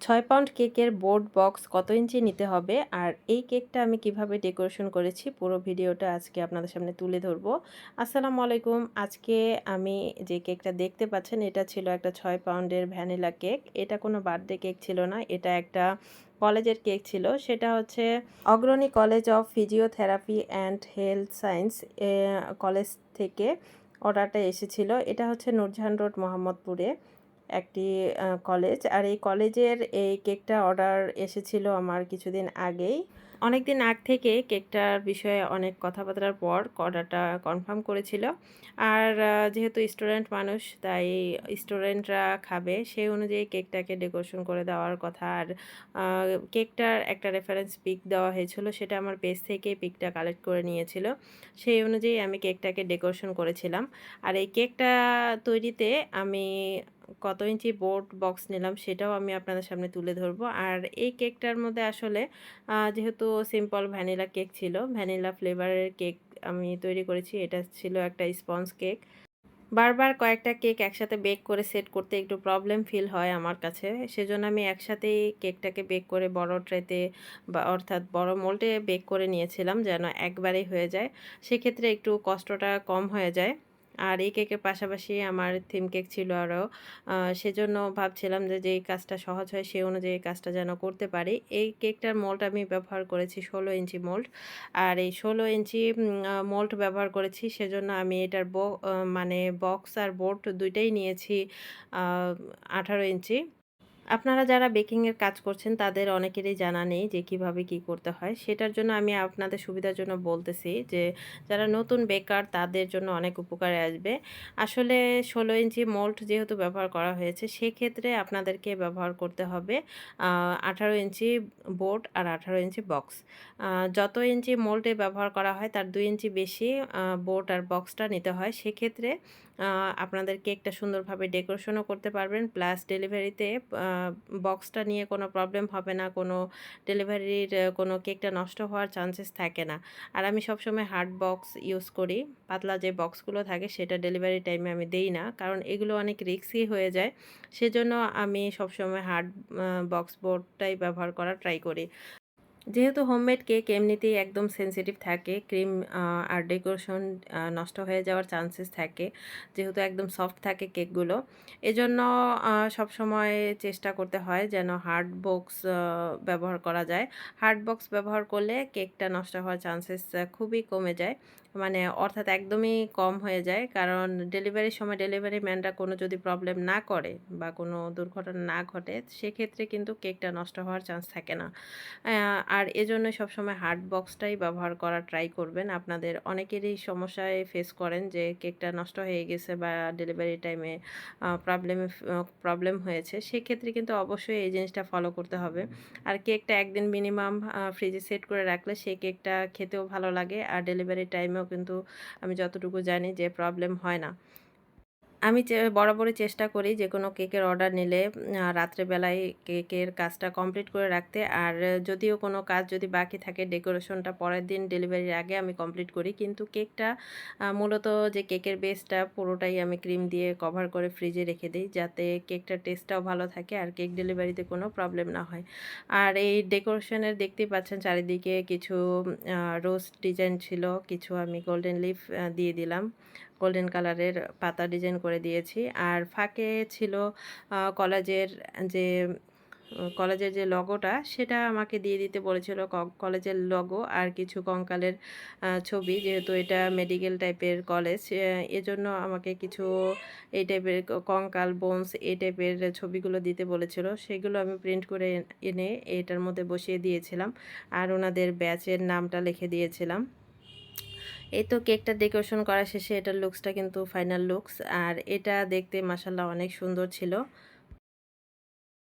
6 pound কেকের board box কত ইঞ্চি নিতে হবে আর এই কেকটা আমি কিভাবে ডেকোরেশন করেছি পুরো ভিডিওটা আজকে আপনাদের সামনে তুলে ধরবো। আসসালামু আলাইকুম। আজকে আমি যে কেকটা দেখতে পাচ্ছেন এটা ছিল একটা 6 পাউন্ডের ভ্যানিলা কেক। এটা কোনো বার্থডে কেক ছিল না, এটা একটা কলেজের কেক ছিল। সেটা হচ্ছে অগ্রণী college of physiotherapy and health science college থেকে অর্ডারটা এসেছিল। এটা হচ্ছে নূরজাহান রোড মোহাম্মদপুরে একটি কলেজ। আর এই কলেজের এই কেকটা অর্ডার এসেছিল আমার কিছুদিন আগেই। অনেক দিন আগ থেকে কেকটার বিষয়ে অনেক কথাবার্তার পর অর্ডারটা কনফার্ম করেছিল। আর যেহেতু স্টুডেন্ট মানুষ তাই স্টুডেন্টরা খাবে সেই অনুযায়ী কেকটাকে ডেকোরেশন করে দেওয়ার কথা। আর কেকটার একটা রেফারেন্স পিক দেওয়া হয়েছিল, সেটা আমার পেজ থেকে পিকটা কালেক্ট করে নিয়েছিল। সেই অনুযায়ী আমি কেকটাকে ডেকোরেশন করেছিলাম। আর এই কেকটা তৈরিতে আমি কত ইঞ্চি বোর্ড বক্স নিলাম সেটাও আমি আপনাদের সামনে তুলে ধরবো। আর এই কেকটার মধ্যে আসলে যেহেতু সিম্পল ভ্যানিলা কেক ছিল, ভ্যানিলা ফ্লেভারের কেক আমি তৈরি করেছি। এটা ছিল একটা স্পঞ্জ কেক। বারবার কয়েকটা কেক একসাথে বেক করে সেট করতে একটু প্রবলেম ফিল হয় আমার কাছে। সেজন্য আমি একসাথেই কেকটাকে বেক করে বড় ট্রেতে বা অর্থাৎ বড় মোল্ডে বেক করে নিয়েছিলাম যেন একবারেই হয়ে যায়। সেক্ষেত্রে একটু কষ্টটা কম হয়ে যায়। আর এই কেকের পাশাপাশি আমার থিম কেক ছিল আরও। সেজন্য ভাবছিলাম যে যেই কাজটা সহজ হয় সেই অনুযায়ী কাজটা যেন করতে পারি। এই কেকটার মোল্ড আমি ব্যবহার করেছি 16 ইঞ্চি মোল্ড। আর এই 16 ইঞ্চি মোল্ড ব্যবহার করেছি সেজন্য আমি এটার মানে বক্স আর বোর্ড দুইটাই নিয়েছি 18 ইঞ্চি। আপনারা যারা বেকিংয়ের কাজ করছেন তাদের অনেকেরই জানা নেই যে কিভাবে কি করতে হয়। সেটার জন্য আমি আপনাদের সুবিধার জন্য বলতেছি যে যারা নতুন বেকার তাদের জন্য অনেক উপকারে আসবে। আসলে 16 ইঞ্চি মোল্ড যেহেতু ব্যবহার করা হয়েছে সেক্ষেত্রে আপনাদেরকে ব্যবহার করতে হবে 18 ইঞ্চি বোর্ড আর 18 ইঞ্চি বক্স। যত ইঞ্চি মোল্ডে ব্যবহার করা হয় তার 2 ইঞ্চি বেশি বোর্ড আর বক্সটা নিতে হয়। সেক্ষেত্রে আপনাদের কেকটা সুন্দরভাবে ডেকোরেশনও করতে পারবেন, প্লাস ডেলিভারিতে বক্সটা নিয়ে কোনো প্রবলেম হবে না, কোনো ডেলিভারির কোনো কেকটা নষ্ট হওয়ার চান্সেস থাকে না। আর আমি সবসময় হার্ড বক্স ইউজ করি। পাতলা যে বক্সগুলো থাকে সেটা ডেলিভারি টাইমে আমি দেই না, কারণ এগুলো অনেক রিস্কি হয়ে যায়। সেজন্য আমি সবসময় হার্ড বক্স বোর্ডটাই ব্যবহার করার ট্রাই করি। যেহেতু হোমমেড কেক এমনিতেই একদম সেনসিটিভ থাকে, ক্রিম আর ডেকোরেশন নষ্ট হয়ে যাওয়ার চান্সেস থাকে, যেহেতু একদম সফট থাকে কেকগুলো। এজন্য সবসময় চেষ্টা করতে হয় যেন হার্ড বক্স ব্যবহার করা যায়। হার্ড বক্স ব্যবহার করলে কেকটা নষ্ট হওয়ার চান্সেস খুবই কমে যায়, মানে অর্থাৎ একদমই কম হয়ে যায়। কারণ ডেলিভারির সময় ডেলিভারি ম্যানরা কোনো যদি প্রবলেম না করে বা কোনো দুর্ঘটনা না ঘটে সেক্ষেত্রে কিন্তু কেকটা নষ্ট হওয়ার চান্স থাকে না। আর এজন্যই সবসময় হার্ড বক্সটাই ব্যবহার করার ট্রাই করবেন। আপনাদের অনেকেরই সমস্যায় ফেস করেন যে কেকটা নষ্ট হয়ে গেছে বা ডেলিভারি টাইমে প্রবলেম হয়েছে। সেক্ষেত্রে কিন্তু অবশ্যই এই জিনিসটা ফলো করতে হবে। আর কেকটা একদিন মিনিমাম ফ্রিজে সেট করে রাখলে সেই কেকটা খেতেও ভালো লাগে আর ডেলিভারি টাইমেও কিন্তু আমি যতটুকু জানি যে প্রবলেম হয় না। আমি বরাবরই চেষ্টা করি যেকোনো কেকের অর্ডার নিলে রাত্রেবেলায় কেকের কাজটা কমপ্লিট করে রাখতে। আর যদিও কোনো কাজ যদি বাকি থাকে ডেকোরেশনটা পরের দিন ডেলিভারির আগে আমি কমপ্লিট করি। কিন্তু কেকটা মূলত যে কেকের বেসটা পুরোটাই আমি ক্রিম দিয়ে কভার করে ফ্রিজে রেখে দিই, যাতে কেকটার টেস্টটাও ভালো থাকে আর কেক ডেলিভারিতে কোনো প্রবলেম না হয়। আর এই ডেকোরেশনের দেখতেই পাচ্ছেন চারিদিকে কিছু রোজ ডিজাইন ছিল, কিছু আমি গোল্ডেন লিফ দিয়ে দিলাম। গোল্ডেন কালারের পাতা ডিজাইন করে দিয়েছি। আর ফাঁকে ছিল কলেজের যে কলেজের যে লগোটা সেটা আমাকে দিয়ে দিতে বলেছিল, কলেজের লগো আর কিছু কঙ্কালের ছবি। যেহেতু এটা মেডিকেল টাইপের কলেজ এজন্য আমাকে কিছু এই টাইপের কঙ্কাল, বোনস এই টাইপের ছবিগুলো দিতে বলেছিল। সেগুলো আমি প্রিন্ট করে এনে এটার মধ্যে বসিয়ে দিয়েছিলাম আর ওনাদের ব্যাচের নামটা লিখে দিয়েছিলাম। এই তো কেকটা ডেকোরেশন করা শেষে এটার লুকসটা কিন্তু ফাইনাল লুকস। আর এটা দেখতে মাশাআল্লাহ অনেক সুন্দর ছিল।